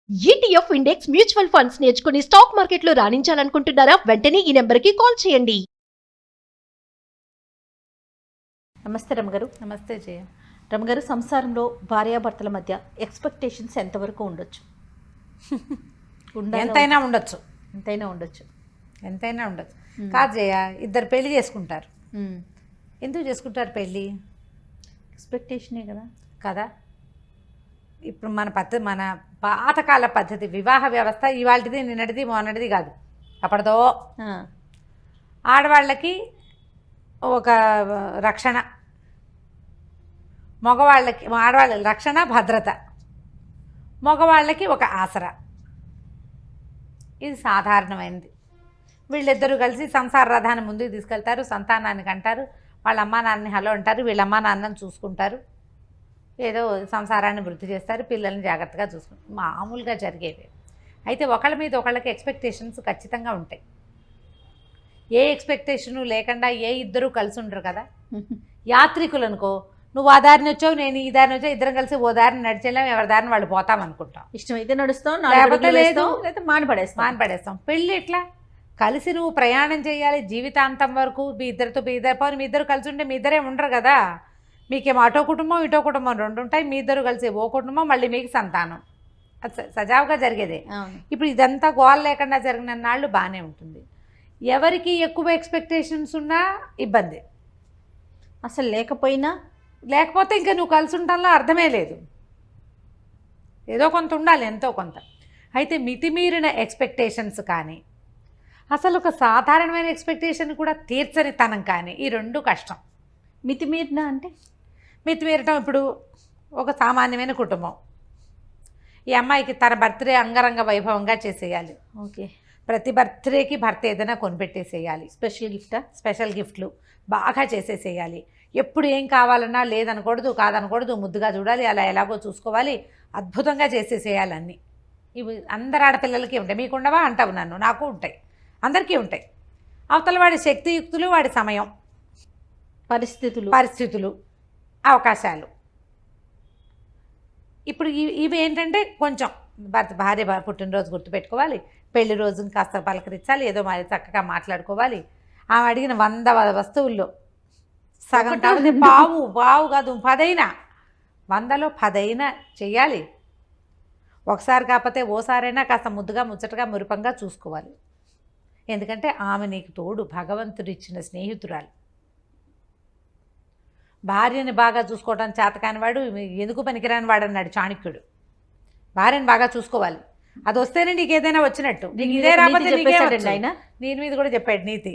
ETF index mutual funds నేర్చుకుని stock మార్కెట్లో రాణించాలనుకుంటున్నారా? వెంటనే ఈ నెంబర్కి కాల్ చేయండి. నమస్తే రమగారు. నమస్తే జయ. రమగారు, సంసారంలో భార్యాభర్తల మధ్య ఎక్స్పెక్టేషన్స్ ఎంతవరకు ఉండొచ్చు? ఎంతైనా ఉండొచ్చు. ఎంతైనా ఉండొచ్చు. కాదు జయ, ఇద్దరు పెళ్లి చేసుకుంటారు. ఎందుకు చేసుకుంటారు పెళ్ళి? ఎక్స్పెక్టేషనే కదా. కదా, ఇప్పుడు మన పాతకాల పద్ధతి వివాహ వ్యవస్థ ఇవాళది నిన్నటిది మొన్నటిది కాదు, అప్పటిదో. ఆడవాళ్ళకి ఒక రక్షణ, మగవాళ్ళకి ఆడవాళ్ళ రక్షణ భద్రత, మగవాళ్ళకి ఒక ఆసరా. ఇది సాధారణమైనది. వీళ్ళిద్దరూ కలిసి సంసార రథాన్ని ముందుకు తీసుకెళ్తారు, సంతానానికి అంటారు, వాళ్ళ అమ్మా నాన్నని హలో అంటారు, వీళ్ళ అమ్మా నాన్నని చూసుకుంటారు, ఏదో సంసారాన్ని వృద్ధి చేస్తారు, పిల్లల్ని జాగ్రత్తగా చూసుకుంటారు. మామూలుగా జరిగేవి. అయితే ఒకళ్ళ మీద ఒకళ్ళకి ఎక్స్పెక్టేషన్స్ ఖచ్చితంగా ఉంటాయి. ఏ ఎక్స్పెక్టేషను లేకుండా ఏ ఇద్దరూ కలిసి ఉండరు కదా. యాత్రికులు అనుకో, నువ్వు ఆ దారిని వచ్చావు, నేను ఈ దారిని వచ్చావు, ఇద్దరం కలిసి ఓ దారిని నడిచేలాం, ఎవరి దారిని వాళ్ళు పోతాం అనుకుంటాం. ఇష్టమైతే నడుస్తాం, లేకపోతే లేదు, మానపడేస్తాం. పెళ్ళి ఎట్లా? కలిసి నువ్వు ప్రయాణం చేయాలి జీవితాంతం వరకు. మీ ఇద్దరు కలిసి ఉంటే మీ ఇద్దరే ఉండరు కదా. మీకేమో అటో కుటుంబం ఇటో కుటుంబం రెండు ఉంటాయి, మీ ఇద్దరు కలిసి ఓ కుటుంబం, మళ్ళీ మీకు సంతానం. అది సజావుగా జరిగేదే. ఇప్పుడు ఇదంతా గోల్ లేకుండా జరిగిన నాళ్ళు బాగానే ఉంటుంది. ఎవరికి ఎక్కువ ఎక్స్పెక్టేషన్స్ ఉన్నా ఇబ్బంది. అసలు లేకపోతే ఇంకా నువ్వు కలిసి ఉండటంలో అర్థమే లేదు. ఏదో కొంత ఉండాలి, ఎంతో కొంత. అయితే మితిమీరిన ఎక్స్పెక్టేషన్స్ కానీ, అసలు ఒక సాధారణమైన ఎక్స్పెక్టేషన్ కూడా తీర్చని తనం కానీ, ఈ రెండు కష్టం. మితిమీరటం ఇప్పుడు ఒక సామాన్యమైన కుటుంబం. ఈ అమ్మాయికి తన బర్త్డే అంగరంగ వైభవంగా చేసేయాలి. ఓకే. ప్రతి బర్త్డేకి భర్త ఏదైనా కొనిపెట్టేసేయాలి. స్పెషల్ గిఫ్ట్లు బాగా చేసేసేయాలి. ఎప్పుడు ఏం కావాలన్నా లేదనకూడదు, కాదనకూడదు, ముద్దుగా చూడాలి, అలా ఎలాగో చూసుకోవాలి, అద్భుతంగా చేసేసేయాలి అన్నీ. ఇవి అందరు ఆడపిల్లలకి ఉంటాయి. మీకు ఉండవా అంటావు నన్ను, నాకు ఉంటాయి, అందరికీ ఉంటాయి. అవతల వాడి శక్తియుక్తులు, వాడి సమయం, పరిస్థితులు, అవకాశాలు. ఇప్పుడు ఇవి ఏంటంటే కొంచెం భార్య పుట్టినరోజు గుర్తుపెట్టుకోవాలి, పెళ్లి రోజుని కాస్త పలకరించాలి, ఏదో మరి చక్కగా మాట్లాడుకోవాలి. ఆమె అడిగిన 100 వస్తువుల్లో సగం కాదు, పావు కాదు 10 100లో 10 చెయ్యాలి. ఒకసారి కాకపోతే ఓసారైనా కాస్త ముద్దుగా ముచ్చటగా మురిపంగా చూసుకోవాలి. ఎందుకంటే ఆమె నీకు తోడు, భగవంతుడిచ్చిన స్నేహితురాలు. భార్యని బాగా చూసుకోవడం చేతకాని వాడు ఎందుకు పనికిరాని వాడు అన్నాడు చాణక్యుడు. భార్యని బాగా చూసుకోవాలి, అది వస్తేనే నీకు ఏదైనా వచ్చినట్టు. నీకు ఇదే రాకపోతే ఆయన నీటి మీద కూడా చెప్పాడు నీతి.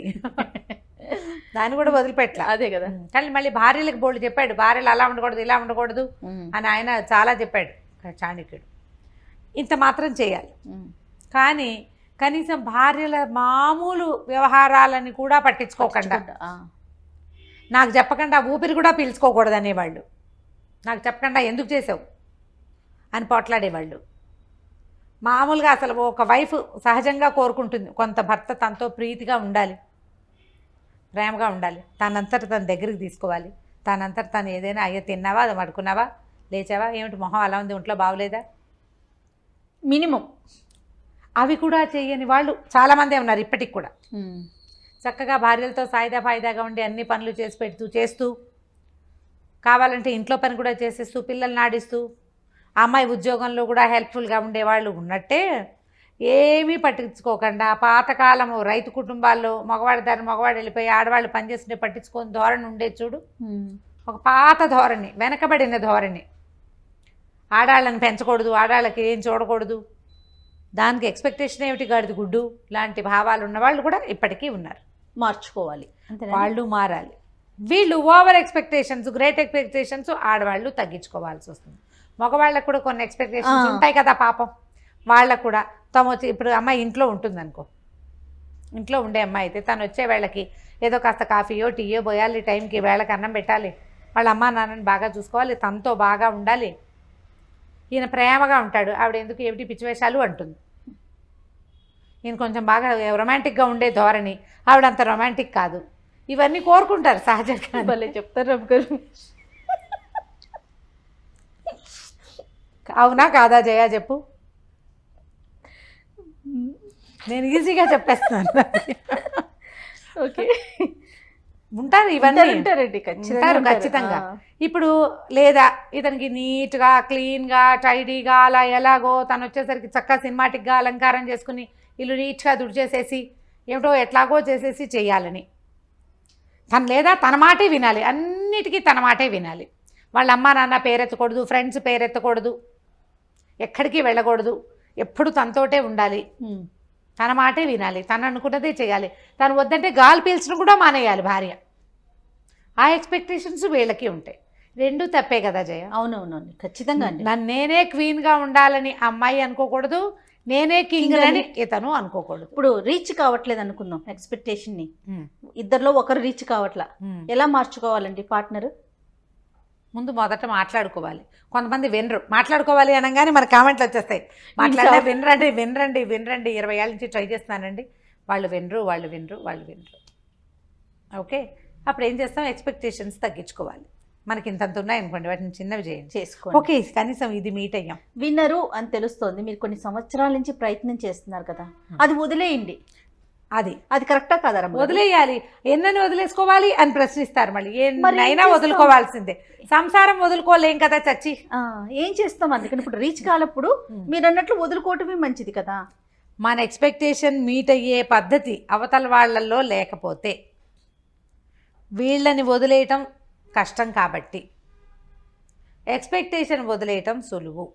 దాన్ని కూడా వదిలిపెట్టలే. అదే కదా. కానీ మళ్ళీ భార్యలకు బోల్డ్ చెప్పాడు, భార్యలు అలా ఉండకూడదు ఇలా ఉండకూడదు అని ఆయన చాలా చెప్పాడు చాణక్యుడు. ఇంత మాత్రం చేయాలి. కానీ కనీసం భార్యల మామూలు వ్యవహారాలని కూడా పట్టించుకోకుండా, నాకు చెప్పకుండా ఊపిరి కూడా పీల్చుకోకూడదు అనేవాళ్ళు. నాకు చెప్పకుండా ఎందుకు చేసావు అని పోట్లాడేవాళ్ళు. మామూలుగా అసలు ఒక వైఫ్ సహజంగా కోరుకుంటుంది, కొంత భర్త తనతో ప్రీతిగా ఉండాలి, ప్రేమగా ఉండాలి, తనంతట తన దగ్గరికి తీసుకోవాలి, తనంతట తను ఏదైనా అయ్యో తిన్నావా, అది పడుకున్నావా, లేచావా, ఏమిటి మొహం అలా ఉంది, ఒంట్లో బాగోలేదా, మినిమం అవి కూడా చేయని వాళ్ళు చాలామందే ఉన్నారు ఇప్పటికి కూడా. చక్కగా భార్యలతో ఫాయిదాగా ఉండి అన్ని పనులు చేస్తూ కావాలంటే ఇంట్లో పని కూడా చేసేస్తూ, పిల్లల్ని ఆడిస్తూ, అమ్మాయి ఉద్యోగంలో కూడా హెల్ప్ఫుల్గా ఉండేవాళ్ళు ఉన్నట్టే, ఏమీ పట్టించుకోకుండా పాతకాలము రైతు కుటుంబాల్లో మగవాడు వెళ్ళిపోయి ఆడవాళ్ళు పనిచేస్తుంటే పట్టించుకొని ధోరణి ఉండేది చూడు. ఒక పాత ధోరణి, వెనకబడిన ధోరణి. ఆడాళ్ళని పెంచకూడదు, ఆడాళ్ళకి ఏం చూడకూడదు, దానికి ఎక్స్పెక్టేషన్ ఏమిటి, గాడిద గుడ్డు లాంటి భావాలు ఉన్నవాళ్ళు కూడా ఇప్పటికీ ఉన్నారు. మార్చుకోవాలి, వాళ్ళు మారాలి. వీళ్ళు ఓవర్ ఎక్స్పెక్టేషన్స్, గ్రేట్ ఎక్స్పెక్టేషన్స్ ఆడవాళ్ళు తగ్గించుకోవాల్సి వస్తుంది. మగవాళ్ళకు కూడా కొన్ని ఎక్స్పెక్టేషన్స్ ఉంటాయి కదా పాపం. వాళ్ళకు కూడా ఇప్పుడు అమ్మాయి ఇంట్లో ఉంటుందనుకో, ఇంట్లో ఉండే అమ్మాయి అయితే తను వచ్చే వేళకి ఏదో కాస్త కాఫీయో టీయో పోయాలి, టైంకి వేళకి అన్నం పెట్టాలి, వాళ్ళ అమ్మా నాన్నని బాగా చూసుకోవాలి, తనతో బాగా ఉండాలి. ఈయన ప్రేమగా ఉంటాడు, ఆవిడ ఎందుకు ఏమిటి పిచ్చివేషాలు అంటుంది. ఈయన కొంచెం బాగా రొమాంటిక్గా ఉండే ధోరణి, ఆవిడ అంత రొమాంటిక్ కాదు. ఇవన్నీ కోరుకుంటారు సహజంగా. భలే చెప్తారు రమ్మగారు. అవునా కాదా జయ చెప్పు. నేను ఈజీగా చెప్పేస్తాను. ఓకే. ఉంటారు ఇవన్నీ ఉంటారండి, ఉంటారు ఖచ్చితంగా. ఇప్పుడు లేదా ఇతనికి నీట్గా క్లీన్గా టైడీగా అలా ఎలాగో తను వచ్చేసరికి చక్కగా సినిమాటిక్గా అలంకారం చేసుకుని ఇల్లు నీట్గా దుడిచేసేసి ఏమిటో ఎట్లాగో చేసేసి చేయాలని తను, లేదా తన మాటే వినాలి, అన్నిటికీ తన మాటే వినాలి. వాళ్ళ అమ్మ నాన్న పేరెత్తకూడదు, ఫ్రెండ్స్ పేరెత్తకూడదు, ఎక్కడికి వెళ్ళకూడదు, ఎప్పుడు తనతోటే ఉండాలి, తన మాటే వినాలి, తను అనుకున్నదే చేయాలి. తను వద్దంటే గాలి పీల్చడం కూడా మానేయాలి భార్య. ఆ ఎక్స్పెక్టేషన్స్ వీళ్ళకి ఉంటాయి. రెండూ తప్పే కదా జయ. అవునవునండి, ఖచ్చితంగా అండి. నన్ను నేనే క్వీన్గా ఉండాలని అమ్మాయి అనుకోకూడదు, నేనే కింగ్ అని ఇతను అనుకోకూడదు. ఇప్పుడు రీచ్ కావట్లేదు అనుకుందాం ఎక్స్పెక్టేషన్ని, ఇద్దరిలో ఒకరు రీచ్ కావట్లా, ఎలా మార్చుకోవాలండి పార్ట్నర్? ముందు మొదట మాట్లాడుకోవాలి. కొంతమంది వినరు, మాట్లాడుకోవాలి అనగానే మన కామెంట్లు వచ్చేస్తాయి, మాట్లాడే వినరండి వినరండి వినరండి, 20 ఏళ్ళ నుంచి ట్రై చేస్తున్నానండి, వాళ్ళు వినరు. ఓకే, అప్పుడు ఏం చేస్తాం, ఎక్స్పెక్టేషన్స్ తగ్గించుకోవాలి. మనకి ఇంతంత ఉన్నాయనుకోండి, వాటిని చిన్నవి చేసుకోండి. ఓకే, కనీసం ఇది మీట్ అయ్యాం, విన్నరు అని తెలుస్తోంది. మీరు కొన్ని సంవత్సరాల నుంచి ప్రయత్నం చేస్తున్నారు కదా, అది వదిలేయండి. అది కరెక్టా కాదా? వదిలేయాలి. ఎన్నని వదిలేసుకోవాలి అని ప్రశ్నిస్తారు మళ్ళీ. ఎన్నైనా వదులుకోవాల్సిందే. సంసారం వదులుకోలేం కదా చచ్చి. ఏం చేస్తాం? అందుకని ఇప్పుడు రీచ్ కాలప్పుడు మీరు అన్నట్లు వదులుకోవటమే మంచిది కదా. మన ఎక్స్పెక్టేషన్ మీట్ అయ్యే పద్ధతి అవతల వాళ్ళల్లో లేకపోతే వీళ్ళని వదిలేయటం కష్టం, కాబట్టి ఎక్స్పెక్టేషన్ వదిలేయటం సులువు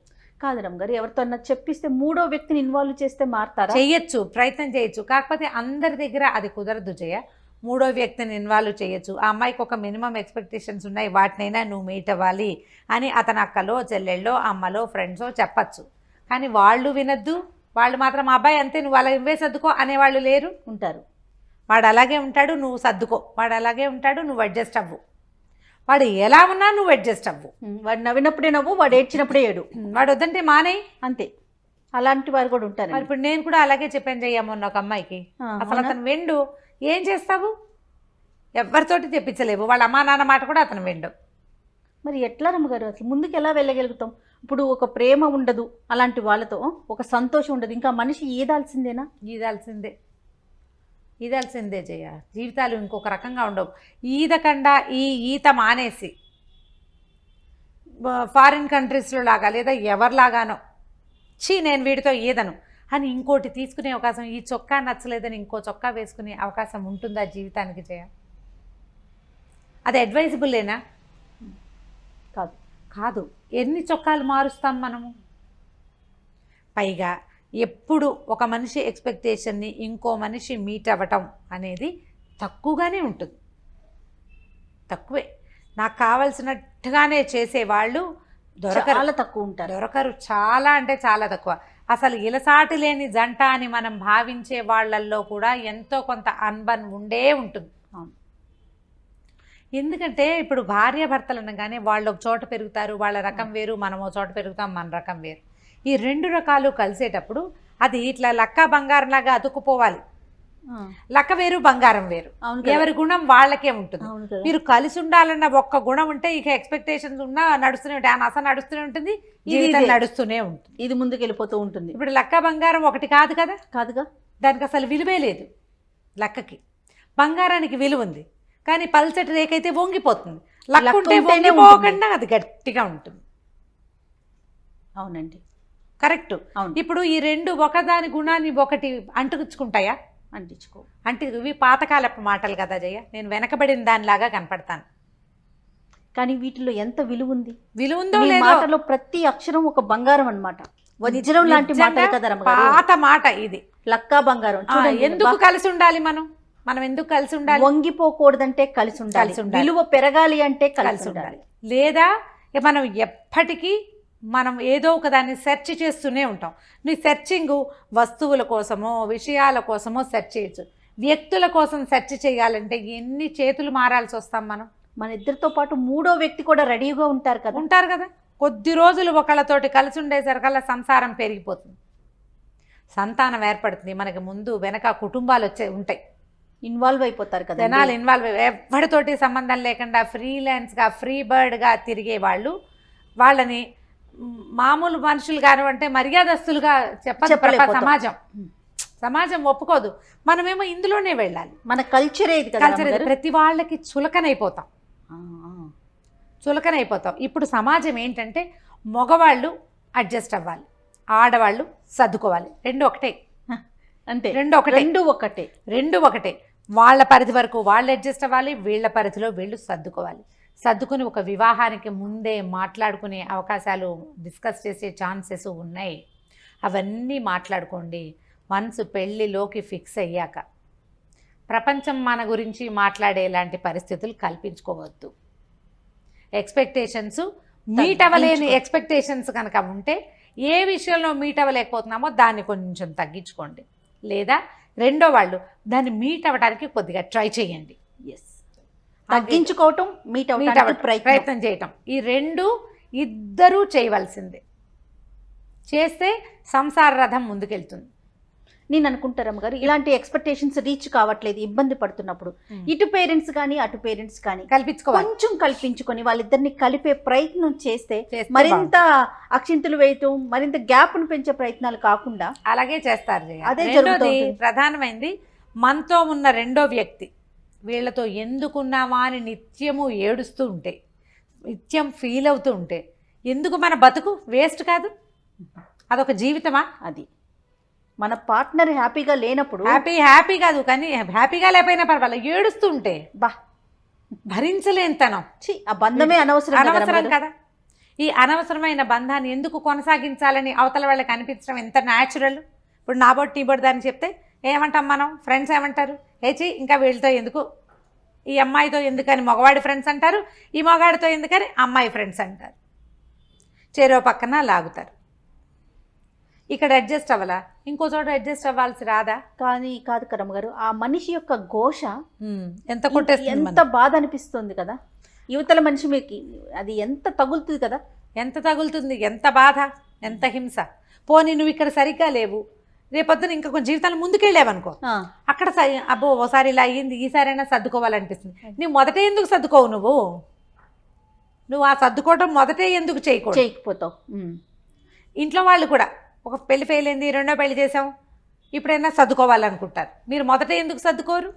కాదు రమ్మగారు. ఎవరితో చెప్పిస్తే మూడో వ్యక్తిని ఇన్వాల్వ్ చేస్తే మారుతారా? చేయొచ్చు, ప్రయత్నం చేయొచ్చు. కాకపోతే అందరి దగ్గర అది కుదరదు జయ. మూడో వ్యక్తిని ఇన్వాల్వ్ చేయొచ్చు. ఆ అమ్మాయికి ఒక మినిమం ఎక్స్పెక్టేషన్స్ ఉన్నాయి, వాటినైనా నువ్వు మీట్ అవ్వాలి అని అతను అక్కలో చెల్లెళ్ళో అమ్మలో ఫ్రెండ్సో చెప్పచ్చు. కానీ వాళ్ళు వినద్దు, వాళ్ళు మాత్రం అబ్బాయి అంతే నువ్వు అలా ఇవ్వే సర్దుకో అనేవాళ్ళు లేరు. ఉంటారు. వాడు అలాగే ఉంటాడు, నువ్వు సర్దుకో. వాడు అలాగే ఉంటాడు, నువ్వు అడ్జస్ట్ అవ్వు. వాడు ఎలా ఉన్నా నువ్వు అడ్జస్ట్ అవ్వు. వాడు నవ్వినప్పుడే నవ్వు, వాడు ఏడ్చినప్పుడే ఏడు. వాడు వద్దంటే మానేయి, అంతే. అలాంటి వారు కూడా ఉంటారు. మరి ఇప్పుడు నేను కూడా అలాగే చెప్పాను చెయ్యమన్న ఒక అమ్మాయికి. అసలు అతను వెండు, ఏం చేస్తావు? ఎవరితోటి తెప్పించలేవు. వాళ్ళ అమ్మా నాన్న మాట కూడా అతను వెండు. మరి ఎట్లా రమ్మగారు అసలు ముందుకు ఎలా వెళ్ళగలుగుతాం? ఇప్పుడు ఒక ప్రేమ ఉండదు అలాంటి వాళ్ళతో, ఒక సంతోషం ఉండదు, ఇంకా మనిషి ఈదాల్సిందేనా? ఈదాల్సిందే జయ. జీవితాలు ఇంకొక రకంగా ఉండవు. ఈదకుండా ఈత మానేసి ఫారిన్ కంట్రీస్లో లాగా లేదా ఎవరిలాగానో నేను వీడితో ఈదను అని ఇంకోటి తీసుకునే అవకాశం, ఈ చొక్కా నచ్చలేదని ఇంకో చొక్కా వేసుకునే అవకాశం ఉంటుందా జీవితానికి జయ? అది అడ్వైజబుల్లేనా? కాదు. ఎన్ని చొక్కాలు మారుస్తాం మనము? పైగా ఎప్పుడు ఒక మనిషి ఎక్స్పెక్టేషన్ని ఇంకో మనిషి మీట్ అవ్వటం అనేది తక్కువగానే ఉంటుంది. తక్కువే. నాకు కావలసినట్టుగానే చేసేవాళ్ళు చాలా తక్కువ ఉంటారు. దొరకరు. చాలా అంటే చాలా తక్కువ. అసలు ఇలసాటి లేని జంట అని మనం భావించే వాళ్ళల్లో కూడా ఎంతో కొంత అన్బన్ ఉండే ఉంటుంది. ఎందుకంటే ఇప్పుడు భార్యాభర్తలు అనగానే వాళ్ళు ఒక చోట పెరుగుతారు, వాళ్ళ రకం వేరు, మనం ఒక చోట పెరుగుతాం, మన రకం వేరు. ఈ రెండు రకాలు కలిసేటప్పుడు అది ఇట్లా లక్క బంగారం లాగా అతుక్కుపోవాలి. లక్క వేరు, బంగారం వేరు. ఎవరి గుణం వాళ్ళకే ఉంటుంది. మీరు కలిసి ఉండాలన్న ఒక్క గుణం ఉంటే ఇక ఎక్స్పెక్టేషన్స్ ఉన్నా నడుస్తూనే ఉంటాయి. ఆ నస నడుస్తూనే ఉంటుంది, జీవితం నడుస్తూనే ఉంటుంది, ఇది ముందుకు వెళ్ళిపోతూ ఉంటుంది. ఇప్పుడు లక్క బంగారం ఒకటి కాదు కదా. కాదుగా. దానికి అసలు విలువే లేదు. లక్కకి బంగారానికి విలువ ఉంది, కానీ పల్చటి రేకైతే వంగిపోతుంది. లక్క ఉంటే వంగిపోకుండా అది గట్టిగా ఉంటుంది. అవునండి, కరెక్ట్. ఇప్పుడు ఈ రెండు ఒకదాని గుణాన్ని ఒకటి అంటుకుంటాయా? అంటే ఇవి పాతకాలపు మాటలు కదా జయ. నేను వెనకబడిన దానిలాగా కనపడతాను, కానీ వీటిలో ఎంత విలువ ఉంది? విలువ ఉందో లేదో మాటలో ప్రతి అక్షరం ఒక బంగారం అన్నమాట. వజ్రం లాంటి మాట కదా. పాత మాట ఇది, లక్కా బంగారం. ఎందుకు కలిసి ఉండాలి? మనం ఎందుకు కలిసి ఉండాలి? వంగిపోకూడదంటే కలిసి ఉండాలి, విలువ పెరగాలి అంటే కలిసి ఉండాలి. లేదా మనం ఎప్పటికీ మనం ఏదో ఒక దాన్ని సెర్చ్ చేస్తూనే ఉంటాం. నీ సెర్చింగ్ వస్తువుల కోసమో విషయాల కోసమో సెర్చ్ చేయొచ్చు. వ్యక్తుల కోసం సెర్చ్ చేయాలంటే ఎన్ని చేతులు మారాల్సి వస్తాం మనం. మన ఇద్దరితో పాటు మూడో వ్యక్తి కూడా రెడీగా ఉంటారు కదా. కొద్ది రోజులు ఒకళ్ళతోటి కలిసి ఉండేసరికల్లా సంసారం పెరిగిపోతుంది, సంతానం ఏర్పడుతుంది. మనకి ముందు వెనక కుటుంబాలు ఉంటాయి, ఇన్వాల్వ్ అయిపోతారు కదా. జనాలు ఇన్వాల్వ్ ఎవరితోటి సంబంధం లేకుండా ఫ్రీలాన్స్గా ఫ్రీ బర్డ్గా తిరిగే వాళ్ళని మామూలు మనుషులు కానివంటే మర్యాదస్తులుగా చెప్పలేదు సమాజం. సమాజం ఒప్పుకోదు, మనమేమో ఇందులోనే వెళ్ళాలి. మన కల్చరే ఇది కదా కల్చర్ రమ్మగారు? ప్రతి వాళ్ళకి చులకనైపోతాం. ఆ, ఆ. చులకనైపోతాం. ఇప్పుడు సమాజం ఏంటంటే మగవాళ్ళు అడ్జస్ట్ అవ్వాలి, ఆడవాళ్ళు సర్దుకోవాలి. రెండు ఒకటే, అంతే. రెండు ఒకటే, రెండు ఒకటే. వాళ్ళ పరిధి వరకు వాళ్ళు అడ్జస్ట్ అవ్వాలి, వీళ్ళ పరిధిలో వీళ్ళు సర్దుకోవాలి. సర్దుకుని ఒక వివాహానికి ముందే మాట్లాడుకునే అవకాశాలు, డిస్కస్ చేసే ఛాన్సెస్ ఉన్నాయి. అవన్నీ మాట్లాడుకోండి. వన్స్ పెళ్ళిలోకి ఫిక్స్ అయ్యాక ప్రపంచం మన గురించి మాట్లాడేలాంటి పరిస్థితులు కల్పించుకోవద్దు. ఎక్స్పెక్టేషన్స్ మీట్ అవ్వలేని ఎక్స్పెక్టేషన్స్ కనుక ఉంటే, ఏ విషయంలో మీట్ అవ్వలేకపోతున్నామో దాన్ని కొంచెం తగ్గించుకోండి. లేదా రెండో వాళ్ళు దాన్ని మీట్ అవ్వడానికి కొద్దిగా ట్రై చేయండి. తగ్గించుకోవటం, మీట్ అవ్వడానికి ప్రయత్నం చేయటం, ఈ రెండు ఇద్దరూ చేయవలసిందే. చేస్తే సంసార రథం ముందుకెళ్తుంది. నేను అనుకుంటారమ్మ గారు, ఇలాంటి ఎక్స్పెక్టేషన్స్ రీచ్ కావట్లేదు, ఇబ్బంది పడుతున్నప్పుడు ఇటు పేరెంట్స్ కానీ అటు పేరెంట్స్ కానీ కొంచెం కల్పించుకొని వాళ్ళిద్దరిని కలిపే ప్రయత్నం చేస్తే మరింత అక్షింతలు వేయటం, మరింత గ్యాప్ను పెంచే ప్రయత్నాలు కాకుండా అలాగే చేస్తారు. అదే ప్రధానమైంది మనతో ఉన్న రెండో వ్యక్తి వీళ్ళతో ఎందుకున్నామా అని నిత్యము ఏడుస్తూ ఉంటే, నిత్యం ఫీల్ అవుతూ ఉంటే ఎందుకు మన బతుకు వేస్ట్ కాదు? అదొక జీవితమా? అది మన పార్ట్నర్ హ్యాపీగా లేనప్పుడు, హ్యాపీ కాదు కానీ హ్యాపీగా లేకపోయినా పర్వాలేదు, ఏడుస్తూ ఉంటే భరించలేనితనం. ఆ బంధమే అనవసరం కదా. ఈ అనవసరమైన బంధాన్ని ఎందుకు కొనసాగించాలని అవతల వాళ్ళకి అనిపించడం ఎంత న్యాచురల్. ఇప్పుడు నా బొట్టు నీ బొట్టు అని చెప్తే ఏమంటాం మనం? ఫ్రెండ్స్ ఏమంటారు? ఏచి ఇంకా వీళ్ళతో ఎందుకు, ఈ అమ్మాయితో ఎందుకని మగవాడి ఫ్రెండ్స్ అంటారు, ఈ మగవాడితో ఎందుకని అమ్మాయి ఫ్రెండ్స్ అంటారు. చెరో పక్కన లాగుతారు. ఇక్కడ అడ్జస్ట్ అవ్వాలా, ఇంకో చోట అడ్జస్ట్ అవ్వాల్సి రాదా? కానీ కాదు కరమ్మ గారు, ఆ మనిషి యొక్క ఘోష ఎంత కొట్టేస్తుంది, ఎంత బాధ అనిపిస్తుంది కదా. యువతల మనిషి మీకు అది ఎంత తగులుతుంది కదా, ఎంత తగులుతుంది, ఎంత బాధ, ఎంత హింస. పోనీ నువ్వు ఇక్కడ సరిగ్గా లేవు, రేపొద్దున ఇంకా కొంచెం జీవితాలు ముందుకెళ్ళావనుకో, అక్కడ అబ్బో ఓసారి ఇలా అయ్యింది, ఈసారైనా సర్దుకోవాలనిపిస్తుంది. నువ్వు మొదటే ఎందుకు సర్దుకోవు? నువ్వు ఆ సర్దుకోవడం మొదటే ఎందుకు చేయకపోతావు? ఇంట్లో వాళ్ళు కూడా ఒక పెళ్లి ఫెయిల్ అయింది, రెండో పెళ్లి చేసాం, ఇప్పుడైనా సర్దుకోవాలనుకుంటారు. మీరు మొదట ఎందుకు సర్దుకోరు?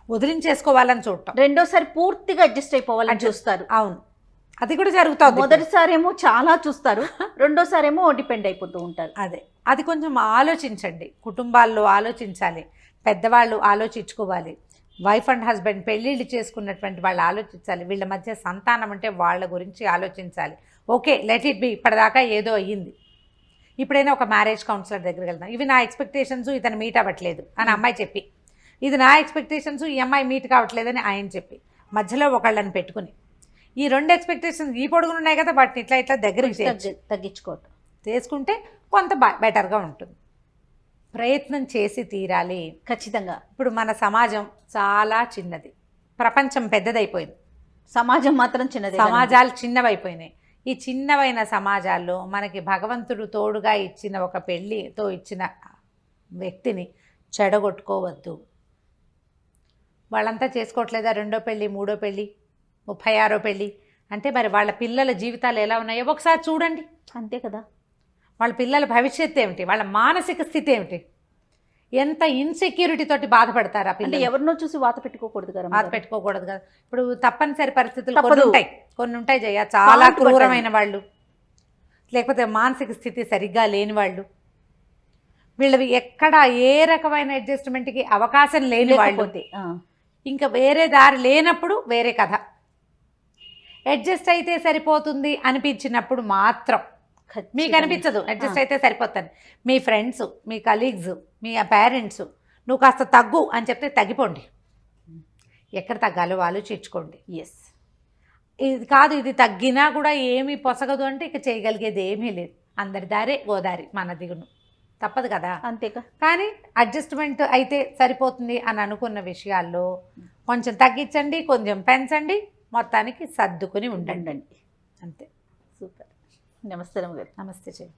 వదిలించేసుకోవాలని చూడటం, రెండోసారి పూర్తిగా అడ్జస్ట్ అయిపోవాలని చూస్తారు. అవును, అది కూడా జరుగుతుంది. మొదటిసారేమో చాలా చూస్తారు, రెండోసారేమో డిపెండ్ అయిపోతూ ఉంటారు. అది కొంచెం ఆలోచించండి. కుటుంబాల్లో ఆలోచించాలి, పెద్దవాళ్ళు ఆలోచించుకోవాలి. వైఫ్ అండ్ హస్బెండ్ పెళ్ళిళ్ళు చేసుకున్నటువంటి వాళ్ళు ఆలోచించాలి. వీళ్ళ మధ్య సంతానం అంటే వాళ్ళ గురించి ఆలోచించాలి. ఓకే, లెట్ ఇట్ బి, ఇప్పటిదాకా ఏదో అయ్యింది, ఇప్పుడైనా ఒక మ్యారేజ్ కౌన్సిలర్ దగ్గరికి వెళ్తాం. ఇవి నా ఎక్స్పెక్టేషన్స్, ఇతను మీట్ అవ్వట్లేదు అని అమ్మాయి చెప్పి, ఇది నా ఎక్స్పెక్టేషన్స్, ఈ అమ్మాయి మీట్ కావట్లేదని ఆయన చెప్పి, మధ్యలో ఒకళ్ళని పెట్టుకుని ఈ రెండు ఎక్స్పెక్టేషన్స్ ఈ పొడుగులు ఉన్నాయి కదా, వాటిని ఇట్లా దగ్గరికి తగ్గించుకోవటం చేసుకుంటే కొంత బెటర్గా ఉంటుంది. ప్రయత్నం చేసి తీరాలి ఖచ్చితంగా. ఇప్పుడు మన సమాజం చాలా చిన్నది, ప్రపంచం పెద్దదైపోయింది, సమాజం మాత్రం చిన్నది, సమాజాలు చిన్నవైపోయినాయి. ఈ చిన్నవైన సమాజాల్లో మనకి భగవంతుడు తోడుగా ఇచ్చిన ఒక పెళ్ళితో ఇచ్చిన వ్యక్తిని చెడగొట్టుకోవద్దు. వాళ్ళంతా చేసుకోవట్లేదా రెండో పెళ్ళి, మూడో పెళ్ళి, 36వ పెళ్ళి అంటే మరి వాళ్ళ పిల్లల జీవితాలు ఎలా ఉన్నాయో ఒకసారి చూడండి. అంతే కదా. వాళ్ళ పిల్లల భవిష్యత్తు ఏమిటి, వాళ్ళ మానసిక స్థితి ఏమిటి, ఎంత ఇన్సెక్యూరిటీ తోటి బాధపడతారు ఆ పిల్లలు. ఎవరినో చూసి వాత పెట్టుకోకూడదు కదా. ఇప్పుడు తప్పనిసరి పరిస్థితులు కొన్ని ఉంటాయి జయ, చాలా క్రూరమైన వాళ్ళు, లేకపోతే మానసిక స్థితి సరిగ్గా లేని వాళ్ళు, వీళ్ళవి ఎక్కడ ఏ రకమైన అడ్జస్ట్మెంట్కి అవకాశం లేని వాళ్ళు, ఇంకా వేరే దారి లేనప్పుడు వేరే కథ. అడ్జస్ట్ అయితే సరిపోతుంది అనిపించినప్పుడు మాత్రం, మీకు అనిపించదు అడ్జస్ట్ అయితే సరిపోతుంది, మీ ఫ్రెండ్స్, మీ కలీగ్స్, మీ పేరెంట్స్ నువ్వు కాస్త తగ్గు అని చెప్తే తగ్గిపోండి. ఎక్కడ తగ్గాలో ఆలోచించుకోండి. ఇది కాదు, ఇది తగ్గినా కూడా ఏమీ పొసగదు అంటే ఇక చేయగలిగేది ఏమీ లేదు. అందరి దారే గోదారి, మన దిగును తప్పదు కదా. అంతేకా. కానీ అడ్జస్ట్మెంట్ అయితే సరిపోతుంది అని అనుకున్న విషయాల్లో కొంచెం తగ్గించండి, కొంచెం పెంచండి, మొత్తానికి సర్దుకుని ఉండండి. అంతే. సూపర్. నమస్తే. నమస్తే చెయ్యి.